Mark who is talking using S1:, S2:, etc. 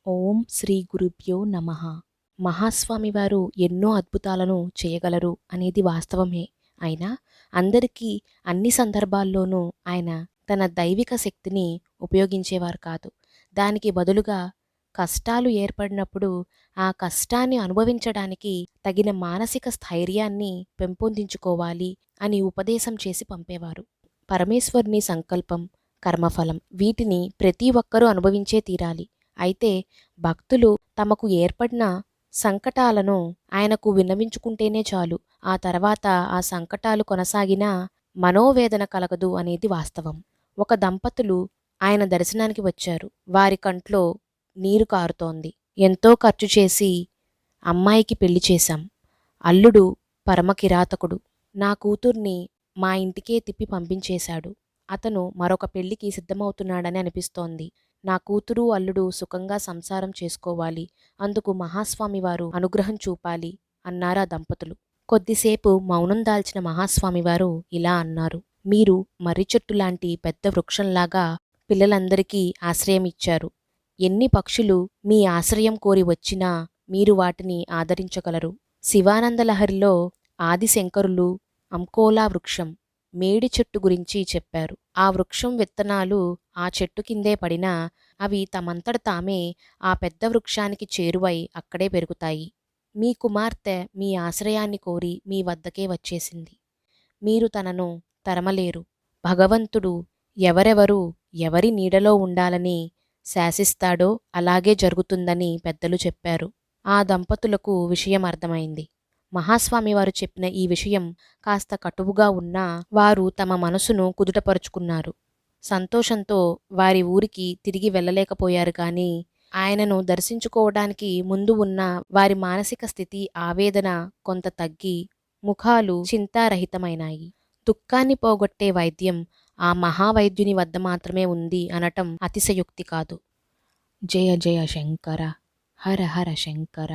S1: ఓం శ్రీ గురుభ్యో నమః. మహాస్వామి వారు ఎన్నో అద్భుతాలను చేయగలరు అనేది వాస్తవమే. అయినా అందరికీ అన్ని సందర్భాల్లోనూ ఆయన తన దైవిక శక్తిని ఉపయోగించేవారు కాదు. దానికి బదులుగా కష్టాలు ఏర్పడినప్పుడు ఆ కష్టాన్ని అనుభవించడానికి తగిన మానసిక స్థైర్యాన్ని పెంపొందించుకోవాలి అని ఉపదేశం చేసి పంపేవారు. పరమేశ్వరుని సంకల్పం, కర్మఫలం వీటిని ప్రతి ఒక్కరూ అనుభవించే తీరాలి. అయితే భక్తులు తమకు ఏర్పడిన సంకటాలను ఆయనకు విన్నవించుకుంటేనే చాలు. ఆ తర్వాత ఆ సంకటాలు కొనసాగినా మనోవేదన కలగదు అనేది వాస్తవం. ఒక దంపతులు ఆయన దర్శనానికి వచ్చారు. వారి కంట్లో నీరు కారుతోంది. ఎంతో ఖర్చు చేసి అమ్మాయికి పెళ్లి చేశాం. అల్లుడు పరమ కిరాతకుడు. నా కూతుర్ని మా ఇంటికే తిప్పి పంపించేశాడు. అతను మరొక పెళ్లికి సిద్ధమవుతున్నాడని అనిపిస్తోంది. నా కూతురు అల్లుడు సుఖంగా సంసారం చేసుకోవాలి. అందుకు మహాస్వామివారు అనుగ్రహం చూపాలి అన్నారా దంపతులు. కొద్దిసేపు మౌనం దాల్చిన మహాస్వామివారు ఇలా అన్నారు. మీరు మర్రి చెట్టు లాంటి పెద్ద వృక్షంలాగా పిల్లలందరికీ ఆశ్రయం ఇచ్చారు. ఎన్ని పక్షులు మీ ఆశ్రయం కోరి వచ్చినా మీరు వాటిని ఆదరించగలరు. శివానందలహరిలో ఆదిశంకరులు అంకోలా వృక్షం, మేడి చెట్టు గురించి చెప్పారు. ఆ వృక్షం విత్తనాలు ఆ చెట్టు కిందే పడినా అవి తమంతట తామే ఆ పెద్ద వృక్షానికి చేరువై అక్కడే పెరుగుతాయి. మీ కుమార్తె మీ ఆశ్రయాన్ని కోరి మీ వద్దకే వచ్చేసింది. మీరు తనను తరమలేరు. భగవంతుడు ఎవరెవరు ఎవరి నీడలో ఉండాలని శాసిస్తాడో అలాగే జరుగుతుందని పెద్దలు చెప్పారు. ఆ దంపతులకు విషయం అర్థమైంది. మహాస్వామివారు చెప్పిన ఈ విషయం కాస్త కటువుగా ఉన్నా వారు తమ మనసును కుదుటపరుచుకున్నారు. సంతోషంతో వారి ఊరికి తిరిగి వెళ్ళలేకపోయారు కానీ ఆయనను దర్శించుకోవడానికి ముందు ఉన్న వారి మానసిక స్థితి ఆవేదన కొంత తగ్గి ముఖాలు చింతారహితమైనాయి. దుఃఖాన్ని పోగొట్టే వైద్యం ఆ మహావైద్యుని వద్ద మాత్రమే ఉంది అనటం అతిశయోక్తి కాదు. జయ జయ శంకర, హర హర శంకర.